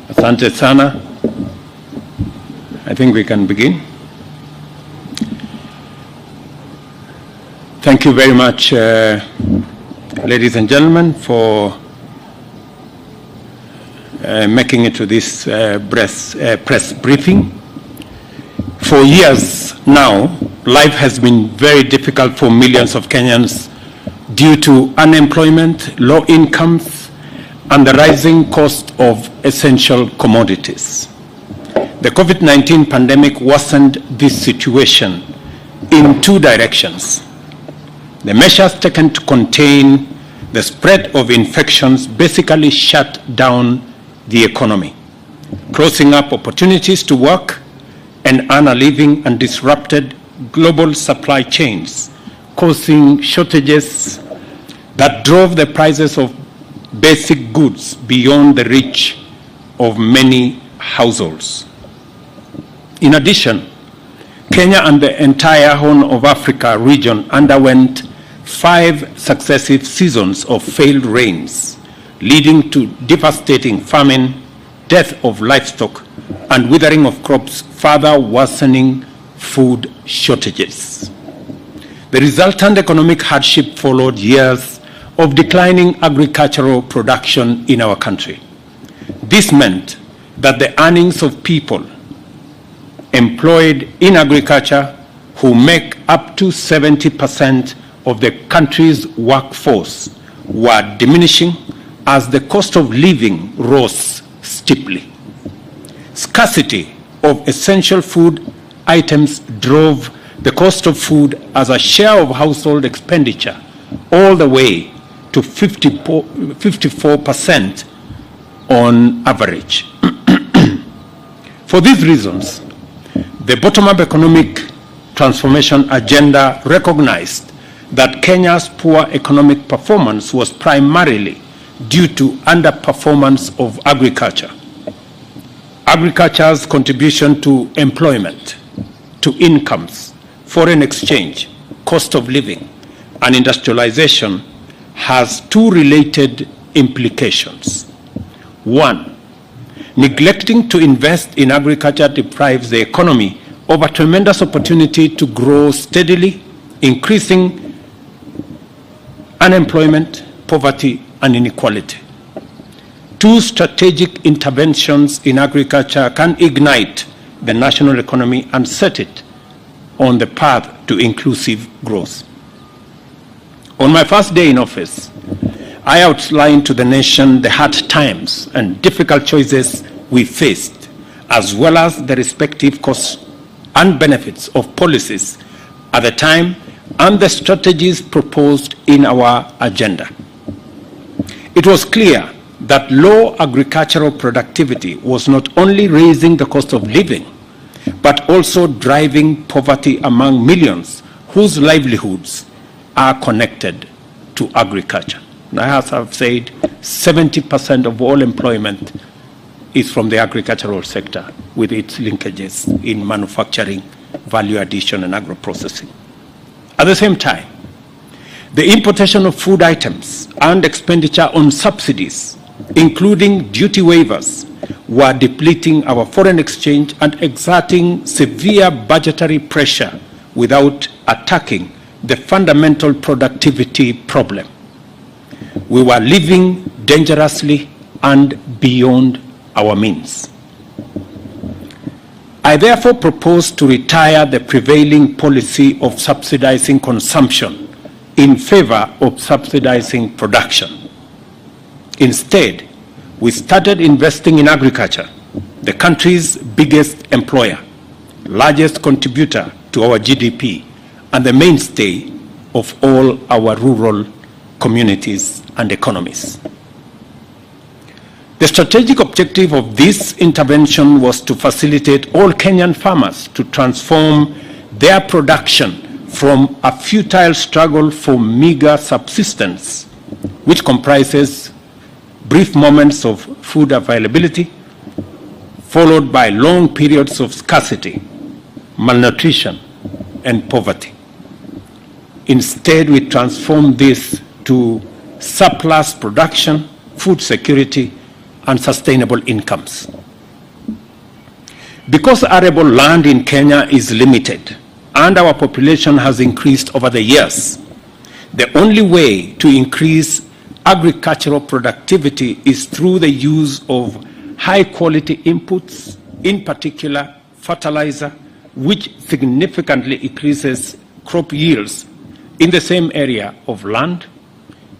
Asante sana. I think we can begin. Thank you very much, ladies and gentlemen, for making it to this press briefing. For years now, life has been very difficult for millions of Kenyans due to unemployment, low incomes, and the rising cost of essential commodities. The COVID-19 pandemic worsened this situation in two directions. The measures taken to contain the spread of infections basically shut down the economy, closing up opportunities to work and earn a living, and disrupted global supply chains, causing shortages that drove the prices of basic goods beyond the reach of many households. In addition, Kenya and the entire Horn of Africa region underwent 5 successive seasons of failed rains, leading to devastating famine, death of livestock, and withering of crops, further worsening food shortages. The resultant economic hardship followed years of declining agricultural production in our country. This meant that the earnings of people employed in agriculture, who make up to 70% of the country's workforce, were diminishing as the cost of living rose steeply. Scarcity of essential food items drove the cost of food as a share of household expenditure all the way to 54% on average. For these reasons, the bottom-up economic transformation agenda recognized that Kenya's poor economic performance was primarily due to underperformance of agriculture. Agriculture's contribution to employment, to incomes, foreign exchange, cost of living, and industrialization has 2 related implications. 1, neglecting to invest in agriculture deprives the economy of a tremendous opportunity to grow steadily, increasing unemployment, poverty, and inequality. 2 strategic interventions in agriculture can ignite the national economy and set it on the path to inclusive growth. On my first day in office, I outlined to the nation the hard times and difficult choices we faced, as well as the respective costs and benefits of policies at the time and the strategies proposed in our agenda. It was clear that low agricultural productivity was not only raising the cost of living, but also driving poverty among millions whose livelihoods are connected to agriculture. As I've said, 70% of all employment is from the agricultural sector, with its linkages in manufacturing, value addition, and agro-processing. At the same time, the importation of food items and expenditure on subsidies, including duty waivers, were depleting our foreign exchange and exerting severe budgetary pressure without attacking the fundamental productivity problem. We were living dangerously and beyond our means. I therefore propose to retire the prevailing policy of subsidizing consumption in favor of subsidizing production. Instead, we started investing in agriculture, the country's biggest employer, largest contributor to our GDP, and the mainstay of all our rural communities and economies. The strategic objective of this intervention was to facilitate all Kenyan farmers to transform their production from a futile struggle for meager subsistence, which comprises brief moments of food availability, followed by long periods of scarcity, malnutrition, and poverty. Instead, we transform this to surplus production, food security, and sustainable incomes. Because arable land in Kenya is limited and our population has increased over the years, the only way to increase agricultural productivity is through the use of high-quality inputs, in particular fertilizer, which significantly increases crop yields in the same area of land,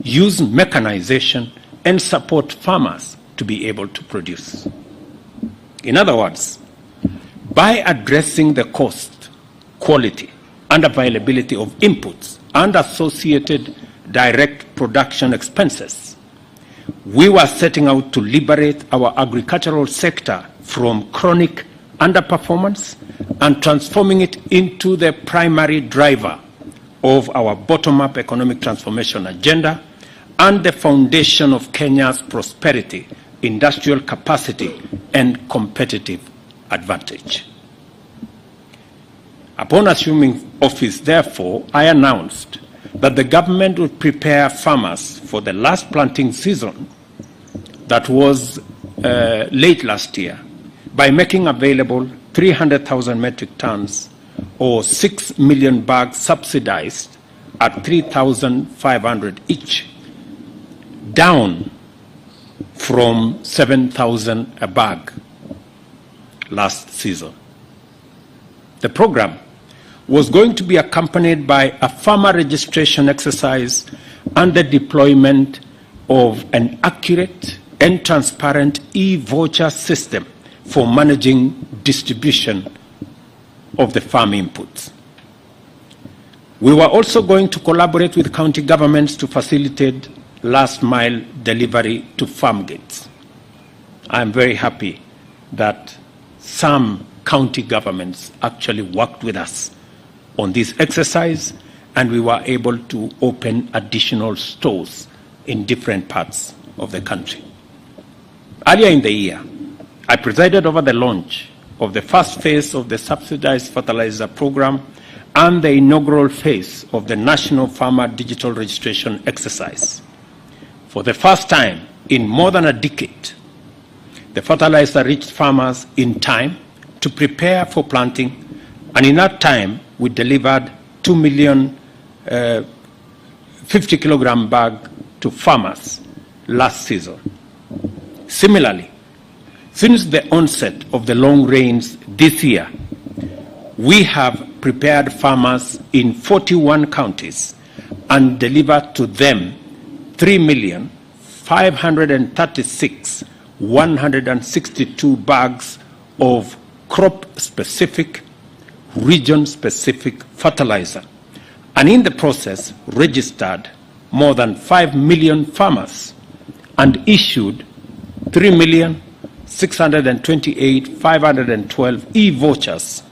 use mechanization, and support farmers to be able to produce. In other words, by addressing the cost, quality, and availability of inputs and associated direct production expenses, we were setting out to liberate our agricultural sector from chronic underperformance and transforming it into the primary driver of our bottom-up economic transformation agenda and the foundation of Kenya's prosperity, industrial capacity, and competitive advantage. Upon assuming office, therefore, I announced that the government would prepare farmers for the last planting season that was late last year by making available 300,000 metric tons or 6 million bags subsidized at 3,500 each, down from 7,000 a bag last season. The program was going to be accompanied by a farmer registration exercise and the deployment of an accurate and transparent e-voucher system for managing distribution of the farm inputs. We were also going to collaborate with county governments to facilitate last-mile delivery to farm gates. I am very happy that some county governments actually worked with us on this exercise, and we were able to open additional stores in different parts of the country. Earlier in the year, I presided over the launch of the first phase of the subsidized fertilizer program and the inaugural phase of the National Farmer Digital Registration exercise. For the first time in more than a decade, the fertilizer reached farmers in time to prepare for planting, and in that time, we delivered 2 million 50-kilogram bag to farmers last season. Similarly, since the onset of the long rains this year, we have prepared farmers in 41 counties and delivered to them 3,536,162 bags of crop-specific, region-specific fertilizer, and in the process registered more than 5 million farmers and issued 3,628,512 e-vouchers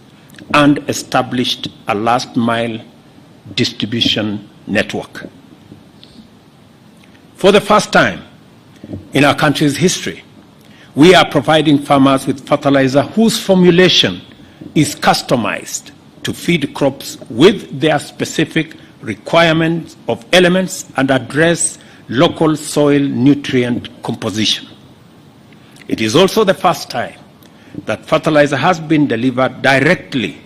and established a last-mile distribution network. For the first time in our country's history, we are providing farmers with fertilizer whose formulation is customized to feed crops with their specific requirements of elements and address local soil nutrient composition. It is also the first time that fertilizer has been delivered directly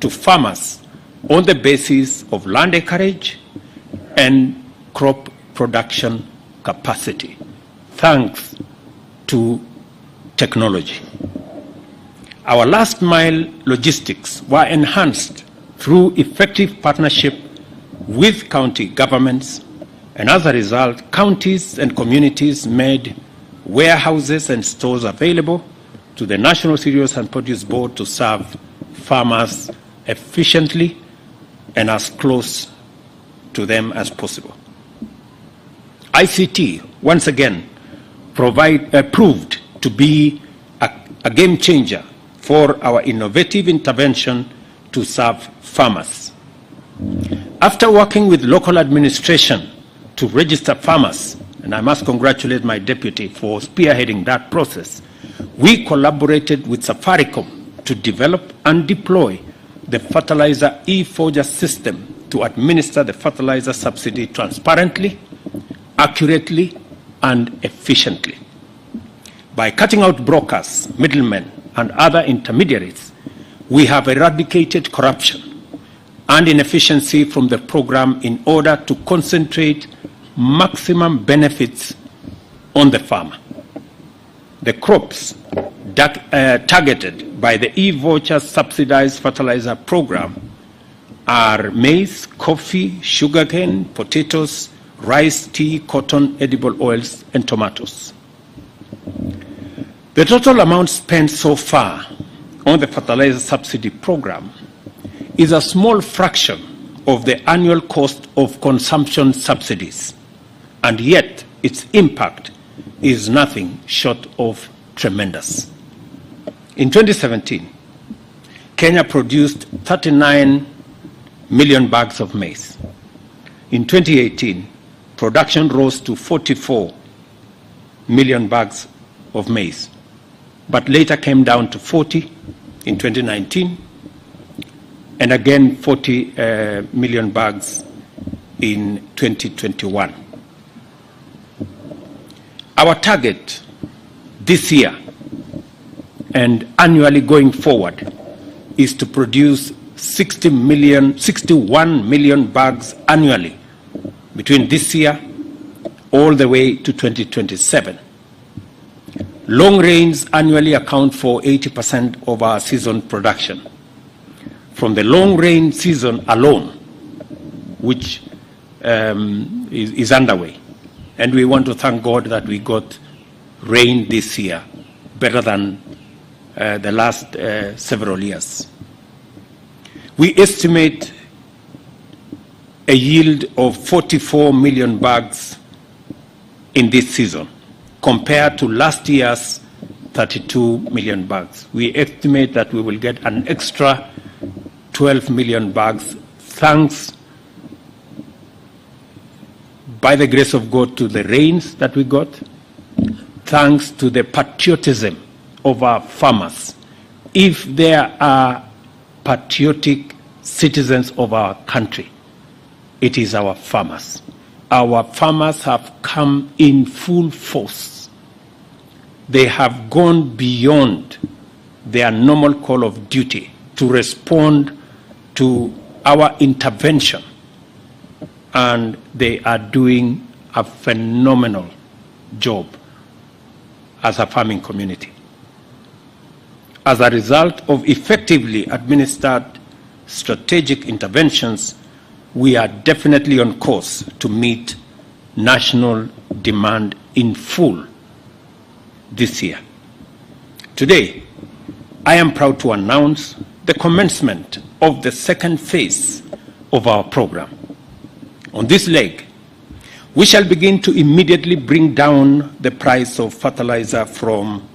to farmers on the basis of land acreage and crop production capacity, thanks to technology. Our last mile logistics were enhanced through effective partnership with county governments, and as a result, counties and communities made warehouses and stores available to the National Cereals and Produce Board to serve farmers efficiently and as close to them as possible. ICT, once again, proved to be a game changer for our innovative intervention to serve farmers. After working with local administration to register farmers, and I must congratulate my deputy for spearheading that process, we collaborated with Safaricom to develop and deploy the fertilizer e-forger system to administer the fertilizer subsidy transparently, accurately, and efficiently. By cutting out brokers, middlemen, and other intermediaries, we have eradicated corruption and inefficiency from the program in order to concentrate maximum benefits on the farmer. The crops targeted by the e-voucher subsidized fertilizer program are maize, coffee, sugarcane, potatoes, rice, tea, cotton, edible oils, and tomatoes. The total amount spent so far on the fertilizer subsidy program is a small fraction of the annual cost of consumption subsidies, and yet its impact is nothing short of tremendous. In 2017, Kenya produced 39 million bags of maize. In 2018, production rose to 44 million bags of maize, but later came down to 40 in 2019, and again 40 million bags in 2021. Our target this year and annually going forward is to produce 61 million bags annually between this year all the way to 2027. Long rains annually account for 80% of our season production. From the long rain season alone, which is underway, and we want to thank God that we got rain this year, better than the last several years. We estimate a yield of 44 million bags in this season, compared to last year's 32 million bags. We estimate that we will get an extra 12 million bags, thanks, by the grace of God, to the rains that we got, thanks to the patriotism of our farmers. If there are patriotic citizens of our country, it is our farmers. Our farmers have come in full force. They have gone beyond their normal call of duty to respond to our intervention, and they are doing a phenomenal job as a farming community. As a result of effectively administered strategic interventions, we are definitely on course to meet national demand in full this year. Today, I am proud to announce the commencement of the second phase of our program. On this leg, we shall begin to immediately bring down the price of fertilizer from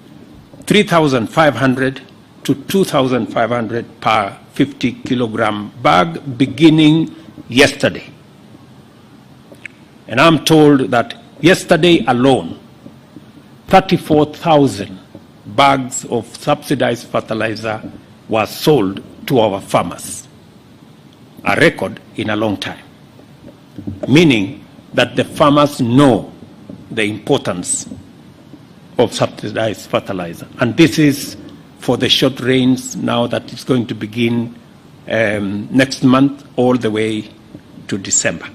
3,500 to 2,500 per 50 kilogram bag beginning yesterday. And I'm told that yesterday alone, 34,000 bags of subsidized fertilizer were sold to our farmers, a record in a long time, meaning that the farmers know the importance of subsidized fertilizer. And this is for the short rains now that is going to begin next month all the way to December.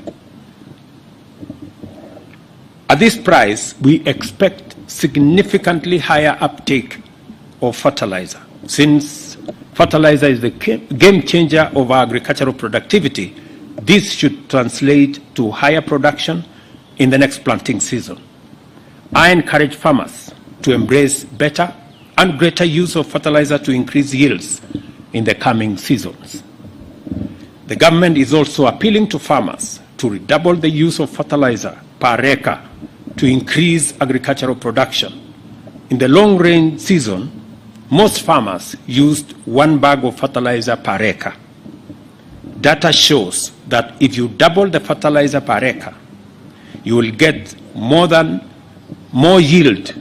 At this price, we expect significantly higher uptake of fertilizer. Since fertilizer is the game changer of our agricultural productivity, this should translate to higher production in the next planting season. I encourage farmers to embrace better and greater use of fertilizer to increase yields in the coming seasons. The government is also appealing to farmers to redouble the use of fertilizer per acre to increase agricultural production. In the long rain season, most farmers used 1 bag of fertilizer per acre. Data shows that if you double the fertilizer per acre, you will get more yield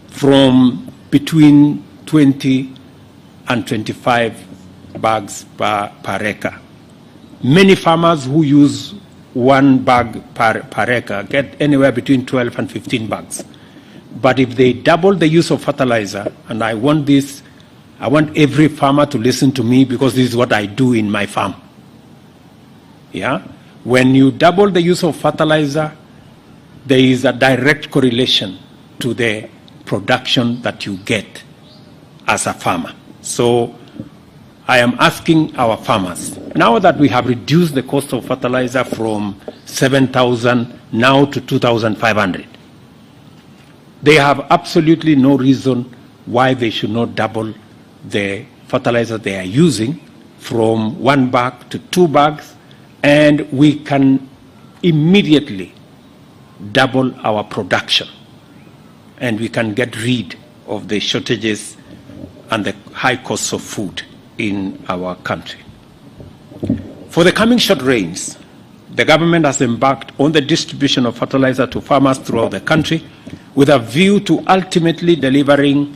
from between 20 and 25 bags per acre. Many farmers who use 1 bag per acre get anywhere between 12 and 15 bags. But if they double the use of fertilizer, and I want every farmer to listen to me because this is what I do in my farm. Yeah? When you double the use of fertilizer, there is a direct correlation to the production that you get as a farmer. So I am asking our farmers, now that we have reduced the cost of fertilizer from 7,000 now to 2,500, they have absolutely no reason why they should not double the fertilizer they are using from 1 bag to 2 bags, and we can immediately double our production, and we can get rid of the shortages and the high costs of food in our country. For the coming short rains, the government has embarked on the distribution of fertilizer to farmers throughout the country with a view to ultimately delivering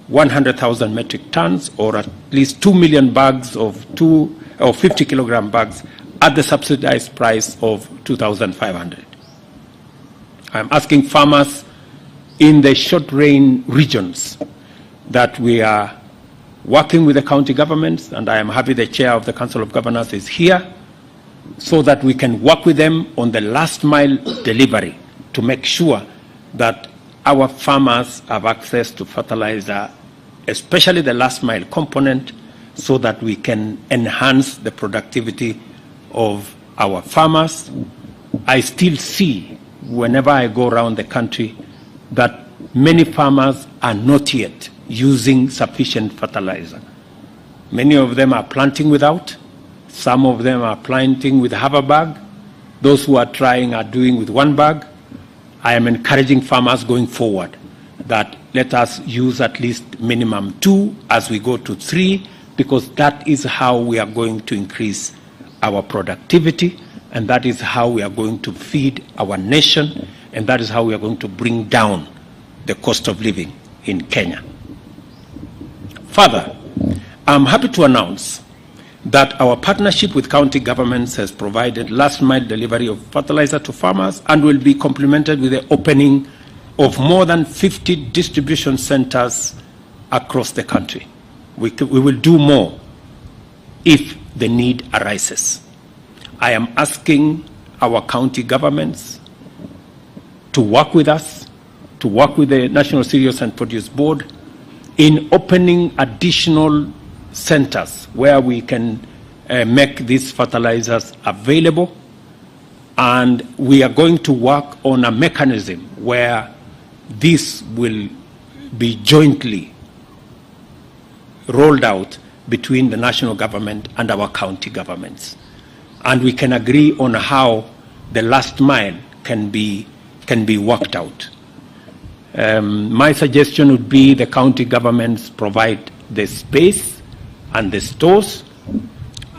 100,000 metric tons, or at least 2 million bags of 50 kilogram bags at the subsidized price of 2,500. I'm asking farmers in the short rain regions that we are working with the county governments, and I am happy the chair of the Council of Governors is here, so that we can work with them on the last mile delivery to make sure that our farmers have access to fertilizer, especially the last mile component, so that we can enhance the productivity of our farmers. I still see, whenever I go around the country, that many farmers are not yet using sufficient fertilizer. Many of them are planting without. Some of them are planting with half a bag. Those who are trying are doing with 1 bag. I am encouraging farmers going forward that let us use at least minimum 2 as we go to 3, because that is how we are going to increase our productivity, and that is how we are going to feed our nation, and that is how we are going to bring down the cost of living in Kenya. Further, I'm happy to announce that our partnership with county governments has provided last mile delivery of fertilizer to farmers and will be complemented with the opening of more than 50 distribution centers across the country. We will do more if the need arises. I am asking our county governments to work with us, to work with the National Cereals and Produce Board in opening additional centers where we can make these fertilizers available, and we are going to work on a mechanism where this will be jointly rolled out between the national government and our county governments, and we can agree on how the last mile can be worked out. My suggestion would be the county governments provide the space and the stores,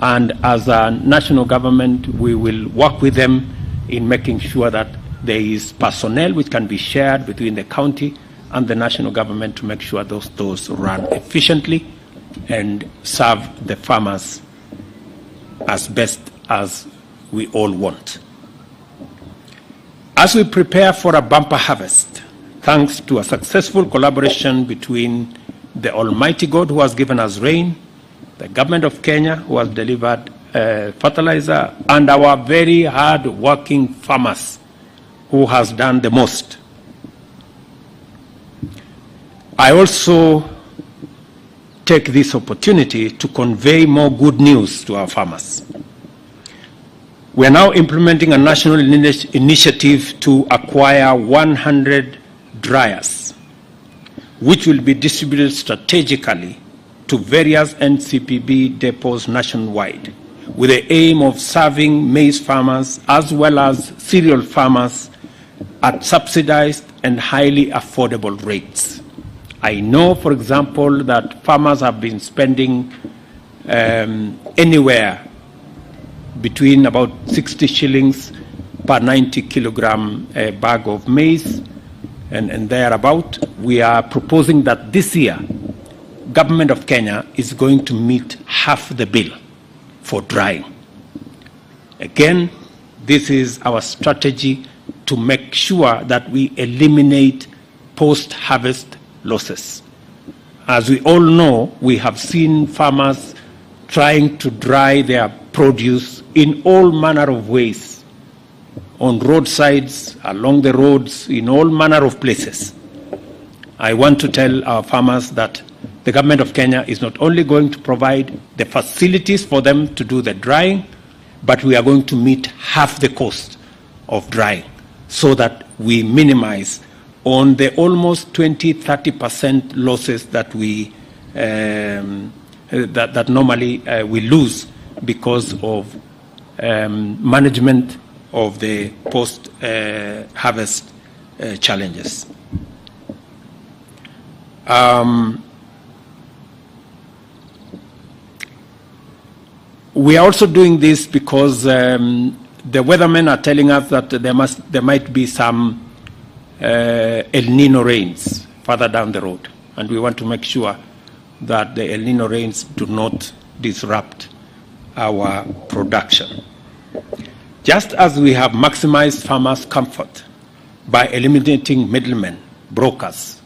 and as a national government we will work with them in making sure that there is personnel which can be shared between the county and the national government to make sure those stores run efficiently and serve the farmers as best as we all want. As we prepare for a bumper harvest, thanks to a successful collaboration between the Almighty God who has given us rain, the government of Kenya who has delivered fertilizer, and our very hard-working farmers who has done the most. I also take this opportunity to convey more good news to our farmers. We are now implementing a national initiative to acquire 100 dryers, which will be distributed strategically to various NCPB depots nationwide, with the aim of serving maize farmers as well as cereal farmers at subsidized and highly affordable rates. I know, for example, that farmers have been spending anywhere between about 60 shillings per 90 kilogram bag of maize and thereabout. We are proposing that this year, Government of Kenya is going to meet half the bill for drying. Again, this is our strategy to make sure that we eliminate post-harvest losses. As we all know, we have seen farmers trying to dry their produce in all manner of ways, on roadsides, along the roads, in all manner of places. I want to tell our farmers that the government of Kenya is not only going to provide the facilities for them to do the drying, but we are going to meet half the cost of drying so that we minimize on the almost 20-30% losses that we that normally we lose because of management of the post-harvest challenges. We are also doing this because the weathermen are telling us that there might be some El Nino rains further down the road, and we want to make sure that the El Nino rains do not disrupt our production. Just as we have maximized farmers' comfort by eliminating middlemen, brokers,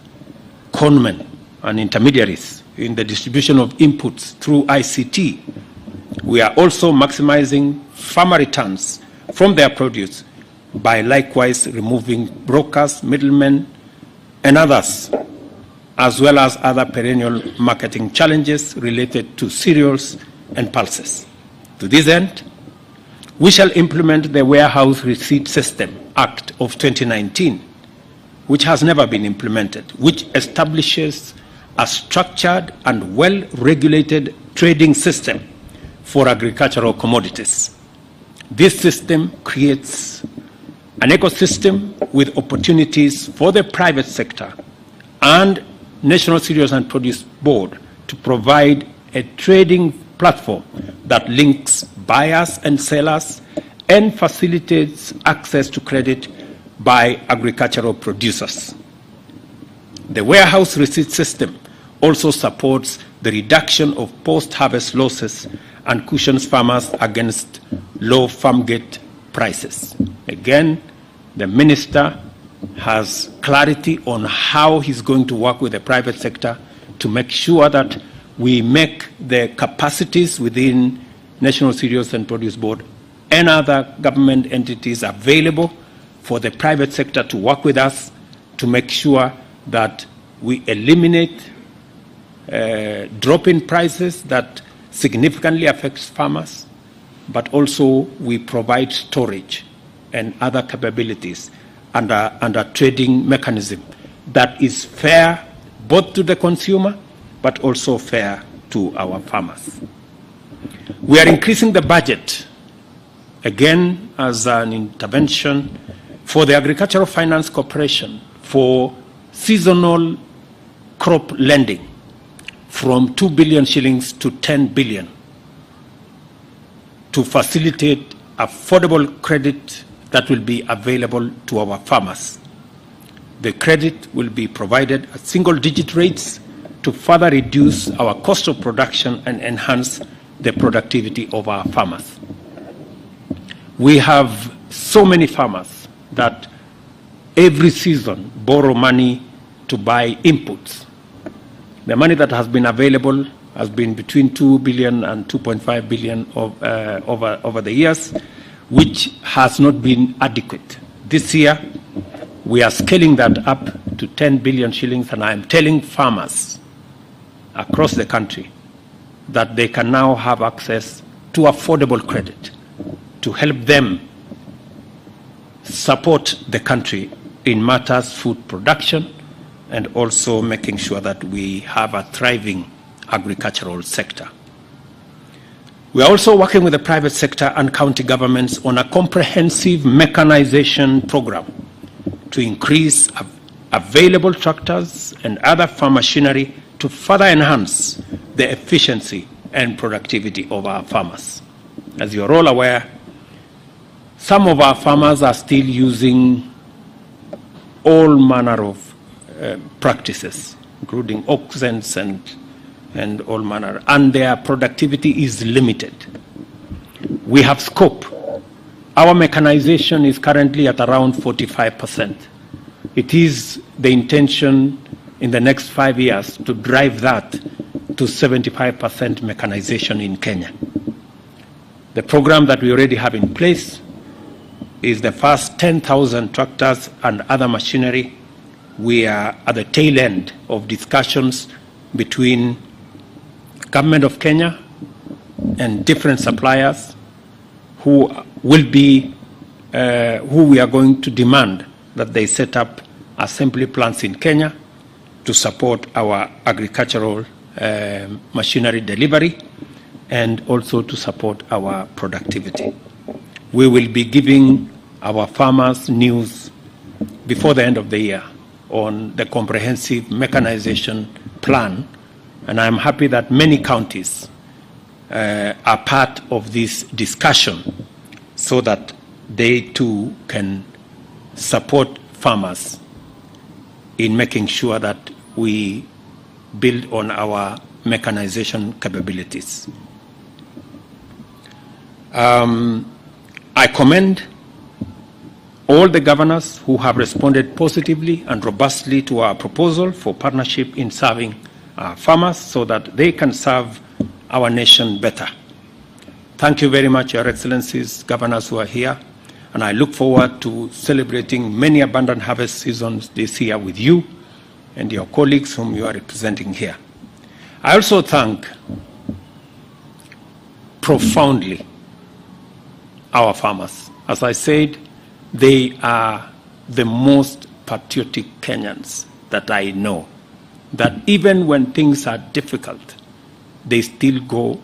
conmen, and intermediaries in the distribution of inputs through ICT, we are also maximizing farmer returns from their produce by likewise removing brokers, middlemen, and others, as well as other perennial marketing challenges related to cereals and pulses. To this end, we shall implement the Warehouse Receipt System Act of 2019, which has never been implemented, which establishes a structured and well-regulated trading system for agricultural commodities. This system creates an ecosystem with opportunities for the private sector and National Cereals and Produce Board to provide a trading platform that links buyers and sellers and facilitates access to credit by agricultural producers. The warehouse receipt system also supports the reduction of post-harvest losses and cushions farmers against low farm gate prices. Again, the minister has clarity on how he's going to work with the private sector to make sure that we make the capacities within National Cereals and Produce Board and other government entities available for the private sector to work with us to make sure that we eliminate drop in prices that significantly affects farmers, but also we provide storage and other capabilities under a trading mechanism that is fair both to the consumer but also fair to our farmers. We are increasing the budget, again as an intervention for the Agricultural Finance Corporation for seasonal crop lending from 2 billion shillings to 10 billion to facilitate affordable credit that will be available to our farmers. The credit will be provided at single-digit rates to further reduce our cost of production and enhance the productivity of our farmers. We have so many farmers that every season borrow money to buy inputs. The money that has been available has been between 2 billion and 2.5 billion over the years, which has not been adequate. This year, we are scaling that up to 10 billion shillings, and I am telling farmers across the country that they can now have access to affordable credit to help them support the country in matters food production and also making sure that we have a thriving agricultural sector. We are also working with the private sector and county governments on a comprehensive mechanization program to increase available tractors and other farm machinery to further enhance the efficiency and productivity of our farmers. As you are all aware, some of our farmers are still using all manner of practices, including auctions and all manner, and their productivity is limited. We have scope Our mechanization is currently at around 45%. It is the intention in the next 5 years to drive that to 75% mechanization in Kenya. The program that we already have in place is the first 10,000 tractors and other machinery. We are at the tail end of discussions between Government of Kenya and different suppliers who will be, who we are going to demand that they set up assembly plants in Kenya to support our agricultural machinery delivery and also to support our productivity. We will be giving our farmers news before the end of the year on the comprehensive mechanization plan, and I'm happy that many counties are part of this discussion so that they too can support farmers in making sure that we build on our mechanization capabilities. I commend all the governors who have responded positively and robustly to our proposal for partnership in serving farmers so that they can serve our nation better. Thank you very much, Your Excellencies, governors who are here, and I look forward to celebrating many abundant harvest seasons this year with you and your colleagues whom you are representing here. I also thank profoundly our farmers. As I said, they are the most patriotic Kenyans that I know, that even when things are difficult, they still go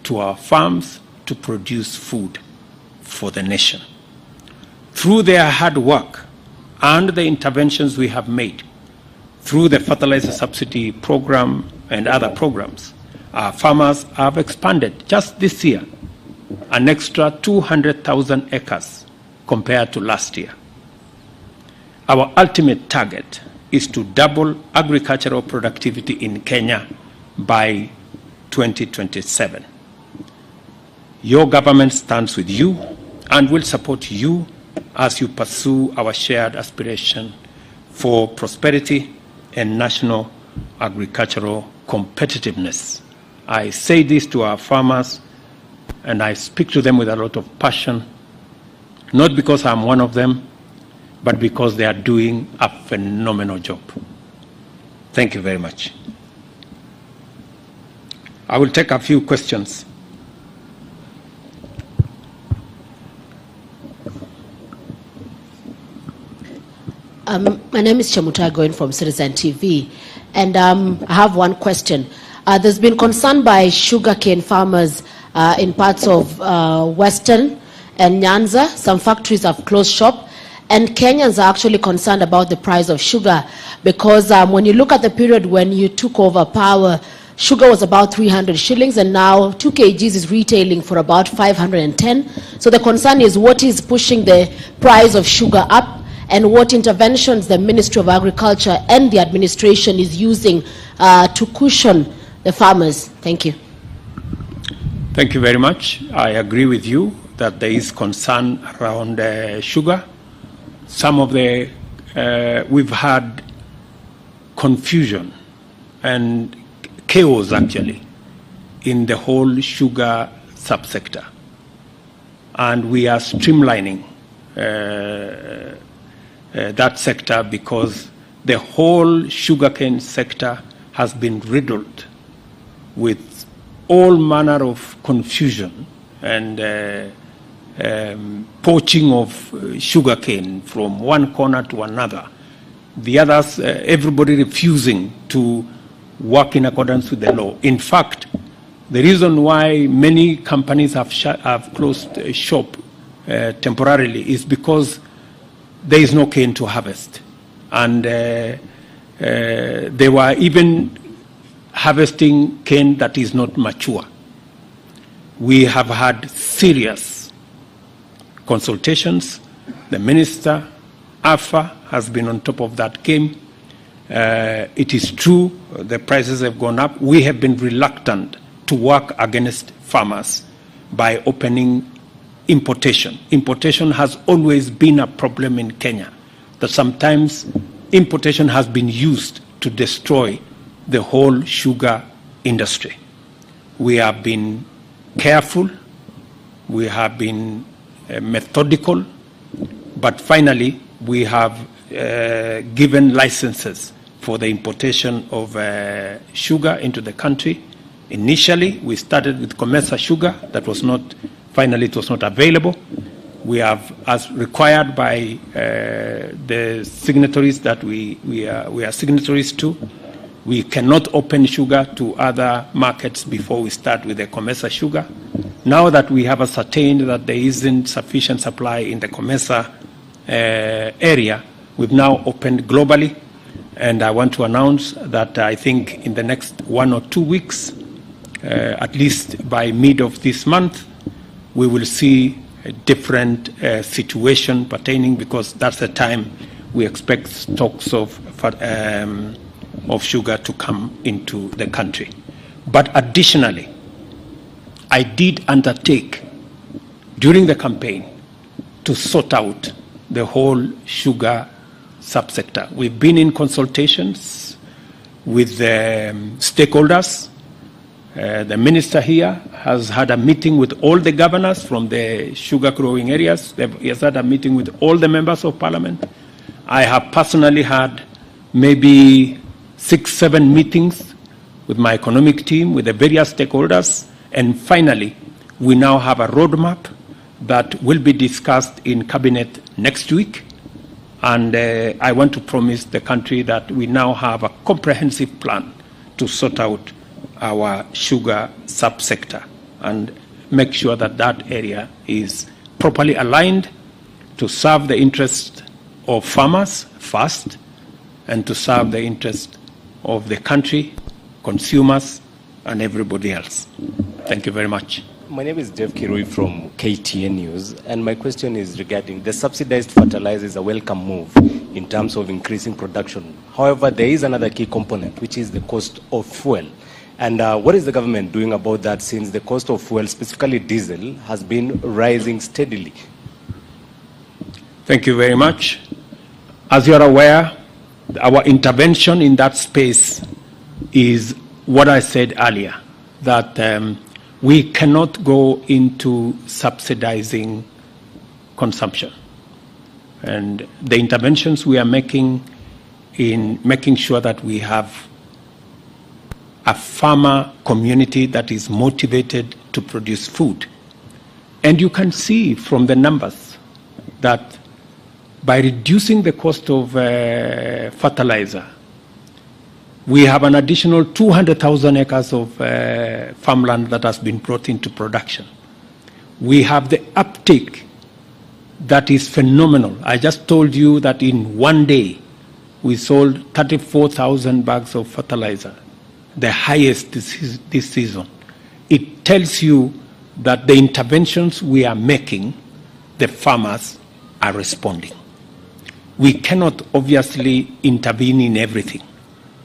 to our farms to produce food for the nation. Through their hard work and the interventions we have made, through the fertilizer subsidy program and other programs, our farmers have expanded just this year an extra 200,000 acres compared to last year. Our ultimate target is to double agricultural productivity in Kenya by 2027. Your government stands with you and will support you as you pursue our shared aspiration for prosperity and national agricultural competitiveness. I say this to our farmers, and I speak to them with a lot of passion, not because I'm one of them, but because they are doing a phenomenal job. Thank you very much. I will take a few questions. My name is Chemutai Goin from Citizen TV, and I have one question. There's been concern by sugarcane farmers in parts of Western and Nyanza. Some factories have closed shop, and Kenyans are actually concerned about the price of sugar because when you look at the period when you took over power, sugar was about 300 shillings, and now 2 kgs is retailing for about 510. So the concern is what is pushing the price of sugar up, and what interventions the Ministry of Agriculture and the administration is using to cushion the farmers. Thank you. Thank you very much. I agree with you that there is concern around sugar. Some of the, we've had confusion and chaos actually in the whole sugar subsector. And we are streamlining that sector because the whole sugarcane sector has been riddled with all manner of confusion and poaching of sugarcane from one corner to another. The others, everybody refusing to work in accordance with the law. In fact, the reason why many companies have closed shop temporarily is because there is no cane to harvest. And they were even harvesting cane that is not mature. We have had serious consultations. The minister, AFA, has been on top of that game. It is true, the prices have gone up. We have been reluctant to work against farmers by opening importation. Importation has always been a problem in Kenya, that sometimes importation has been used to destroy the whole sugar industry. We have been careful, we have been methodical, but finally we have given licenses for the importation of sugar into the country. Initially, we started with Comesa sugar. That was not, finally it was not available. We have, as required by the signatories that we are signatories to, we cannot open sugar to other markets before we start with the Comesa sugar. Now that we have ascertained that there isn't sufficient supply in the Comesa area, we've now opened globally, and I want to announce that I think in the next 1 or 2 weeks, at least by mid of this month, we will see a different situation pertaining, because that's the time we expect stocks of sugar to come into the country. But additionally, I did undertake during the campaign to sort out the whole sugar subsector. We've been in consultations with the stakeholders. The minister here has had a meeting with all the governors from the sugar growing areas. He has had a meeting with all the members of parliament. I have personally had maybe 6-7 meetings with my economic team, with the various stakeholders, and finally, we now have a roadmap that will be discussed in cabinet next week. And I want to promise the country that we now have a comprehensive plan to sort out our sugar subsector and make sure that that area is properly aligned to serve the interest of farmers first, and to serve the interest of the country, consumers, and everybody else. Thank you very much. My name is Jeff Kirui from KTN News, and my question is regarding the subsidized fertilizer is a welcome move in terms of increasing production. However, there is another key component, which is the cost of fuel. And what is the government doing about that, since the cost of fuel, specifically diesel, has been rising steadily? Thank you very much. As you are aware, our intervention in that space is what I said earlier, that we cannot go into subsidizing consumption. And the interventions we are making in making sure that we have a farmer community that is motivated to produce food. And you can see from the numbers that by reducing the cost of fertilizer, we have an additional 200,000 acres of farmland that has been brought into production. We have the uptake that is phenomenal. I just told you that in one day, we sold 34,000 bags of fertilizer, the highest this season. It tells you that the interventions we are making, the farmers are responding. We cannot obviously intervene in everything,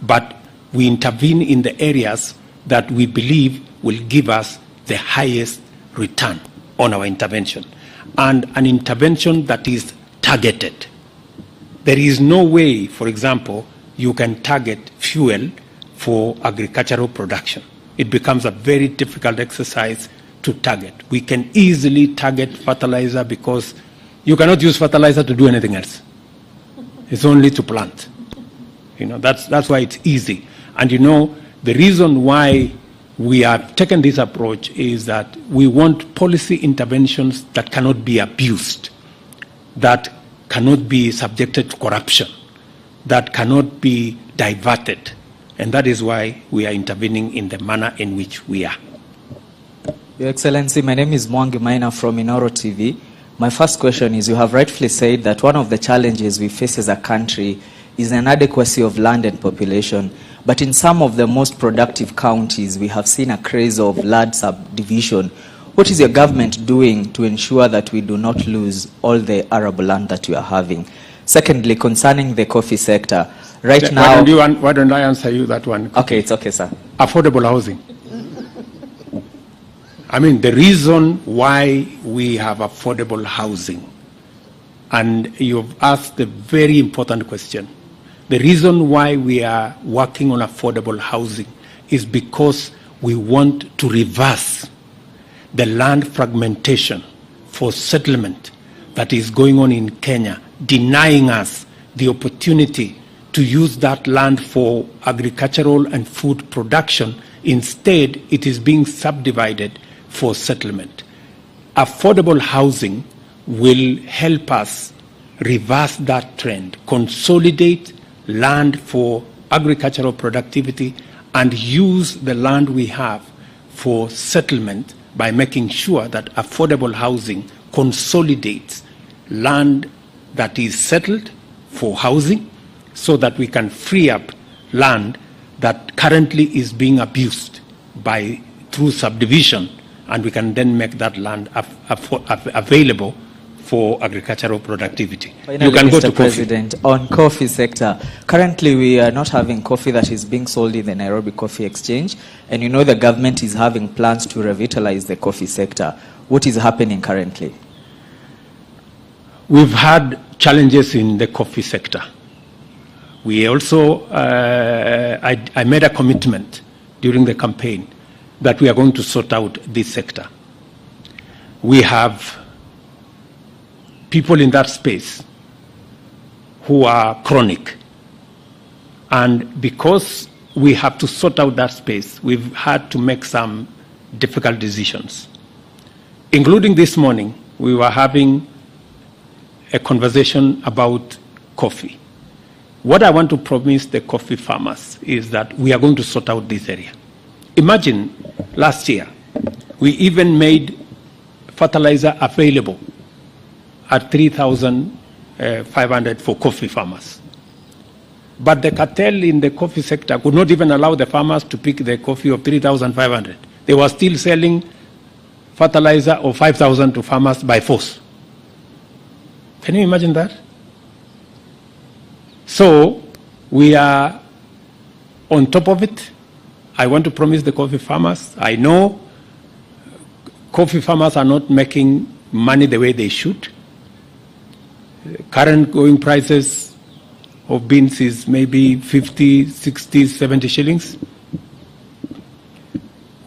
but we intervene in the areas that we believe will give us the highest return on our intervention, and an intervention that is targeted. There is no way, for example, you can target fuel for agricultural production. It becomes a very difficult exercise to target. We can easily target fertilizer because you cannot use fertilizer to do anything else. It's only to plant. You know, that's why it's easy. And you know, the reason why we have taken this approach is that we want policy interventions that cannot be abused, that cannot be subjected to corruption, that cannot be diverted. And that is why we are intervening in the manner in which we are. Your Excellency, my name is Mwangi Maina from Inoro TV. My first question is, you have rightfully said that one of the challenges we face as a country is an inadequacy of land and population. But in some of the most productive counties, we have seen a craze of land subdivision. What is your government doing to ensure that we do not lose all the arable land that we are having? Secondly, concerning the coffee sector, right now... Why don't I answer you that one? Okay, it's okay, sir. Affordable housing. I mean, the reason why we have affordable housing, and you've asked a very important question. The reason why we are working on affordable housing is because we want to reverse the land fragmentation for settlement that is going on in Kenya, denying us the opportunity to use that land for agricultural and food production. Instead, it is being subdivided for settlement. Affordable housing will help us reverse that trend, consolidate land for agricultural productivity, and use the land we have for settlement by making sure that affordable housing consolidates land that is settled for housing, so that we can free up land that currently is being abused through subdivision, and we can then make that land available for agricultural productivity. Finally, you can Mr. go to President, on coffee sector, currently we are not having coffee that is being sold in the Nairobi Coffee Exchange, and you know the government is having plans to revitalize the coffee sector. What is happening currently? We've had challenges in the coffee sector. We also, I made a commitment during the campaign that we are going to sort out this sector. We have people in that space who are chronic. And because we have to sort out that space, we've had to make some difficult decisions. Including this morning, we were having a conversation about coffee. What I want to promise the coffee farmers is that we are going to sort out this area. Imagine last year, we even made fertilizer available at 3,500 for coffee farmers. But the cartel in the coffee sector could not even allow the farmers to pick the coffee of 3,500. They were still selling fertilizer of 5,000 to farmers by force. Can you imagine that? So we are on top of it. I want to promise the coffee farmers, I know coffee farmers are not making money the way they should. Current going prices of beans is maybe 50, 60, 70 shillings.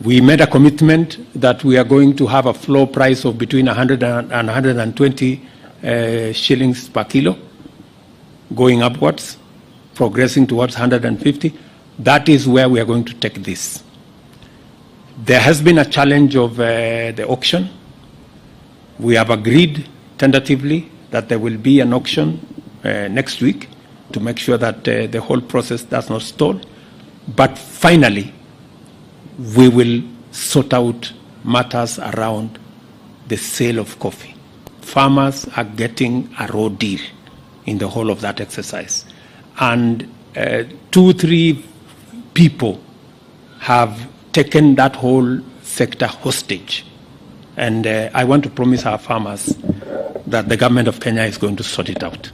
We made a commitment that we are going to have a floor price of between 100 and 120 shillings per kilo, going upwards, progressing towards 150. That is where we are going to take this. There has been a challenge of the auction. We have agreed tentatively that there will be an auction next week to make sure that the whole process does not stall. But finally, we will sort out matters around the sale of coffee. Farmers are getting a raw deal in the whole of that exercise. And 2-3 people have taken that whole sector hostage. And I want to promise our farmers that the government of Kenya is going to sort it out.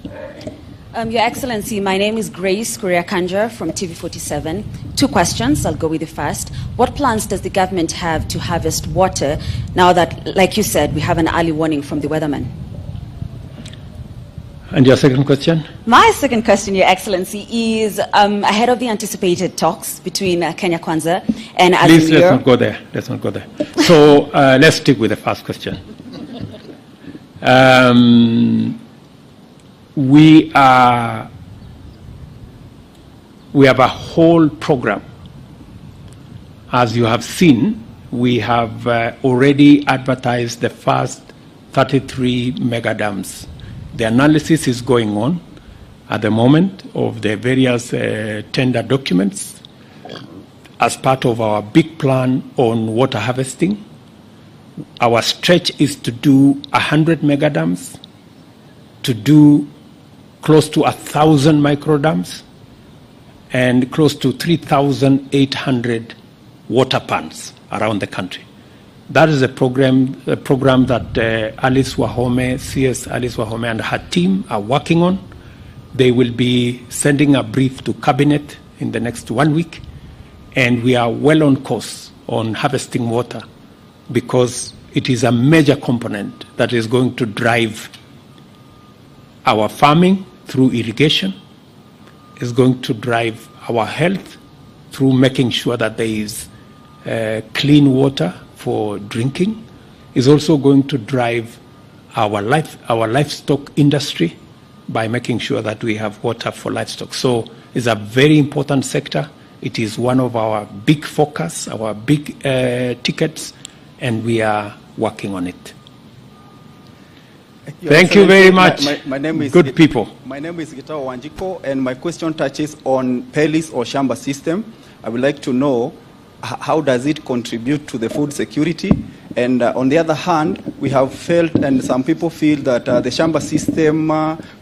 Your Excellency, my name is Grace Kuria-Kanja from TV47. 2 questions. I'll go with the first. What plans does the government have to harvest water now that, like you said, we have an early warning from the weatherman? And your second question? My second question, Your Excellency, is ahead of the anticipated talks between Kenya Kwanza and Azimio. Please, let's not go there. Let's not go there. So let's stick with the first question. We have a whole program. As you have seen, we have already advertised the first 33 mega dams. The analysis is going on at the moment of the various tender documents as part of our big plan on water harvesting. Our stretch is to do 100 mega dams, to do close to 1,000 micro dams, and close to 3,800 water ponds around the country. That is a program that Alice Wahome, CS Alice Wahome and her team are working on. They will be sending a brief to Cabinet in the next 1 week, and we are well on course on harvesting water because it is a major component that is going to drive our farming through irrigation, is going to drive our health through making sure that there is clean water for drinking, is also going to drive our livestock industry by making sure that we have water for livestock. So it's a very important sector. It is one of our big focus, our big tickets, and we are working on it. Thank you very much, my name is good people. My name is Gitao Wanjiko, and my question touches on Pelis or Shamba system. I would like to know how does it contribute to the food security? And on the other hand, we have felt, and some people feel, that the Shamba system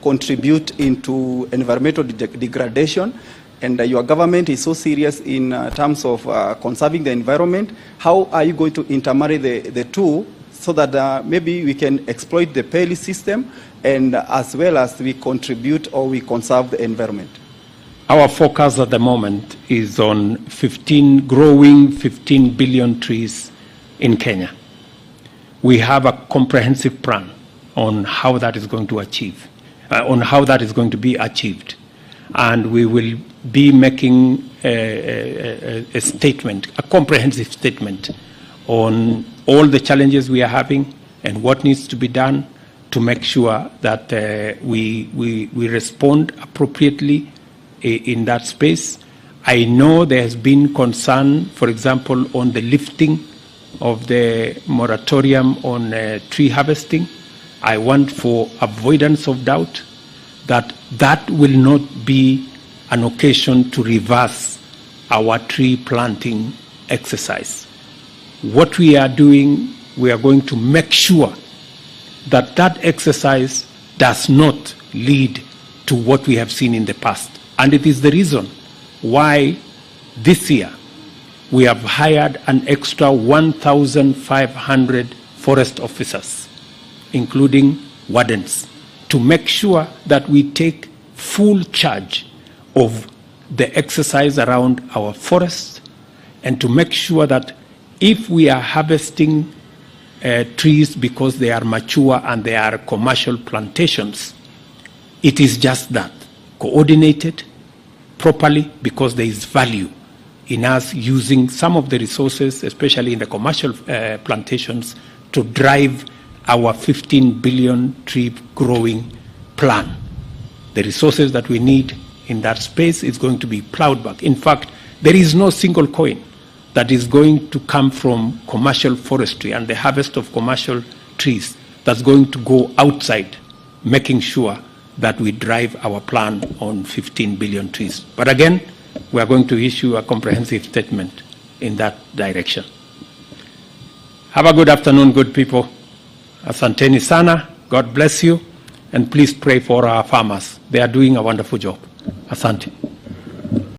contribute into environmental degradation. And your government is so serious in terms of conserving the environment. How are you going to intermarry the two so that maybe we can exploit the Pelis system and as well as we contribute or we conserve the environment? Our focus at the moment is on growing 15 billion trees in Kenya. We have a comprehensive plan on how that is going to be achieved. And we will be making a statement, a comprehensive statement on all the challenges we are having and what needs to be done to make sure that we respond appropriately in that space. I know there has been concern, for example, on the lifting of the moratorium on tree harvesting. I want, for avoidance of doubt, that will not be an occasion to reverse our tree planting exercise. What we are doing, we are going to make sure that exercise does not lead to what we have seen in the past. And it is the reason why this year we have hired an extra 1,500 forest officers, including wardens, to make sure that we take full charge of the exercise around our forests, and to make sure that if we are harvesting trees because they are mature and they are commercial plantations, it is just that, coordinated properly, because there is value in us using some of the resources, especially in the commercial plantations, to drive our 15 billion tree growing plan. The resources that we need in that space is going to be plowed back. In fact, there is no single coin that is going to come from commercial forestry and the harvest of commercial trees that's going to go outside making sure that we drive our plan on 15 billion trees. But again, we are going to issue a comprehensive statement in that direction. Have a good afternoon, good people. Asanteni sana, God bless you, and please pray for our farmers. They are doing a wonderful job. Asante.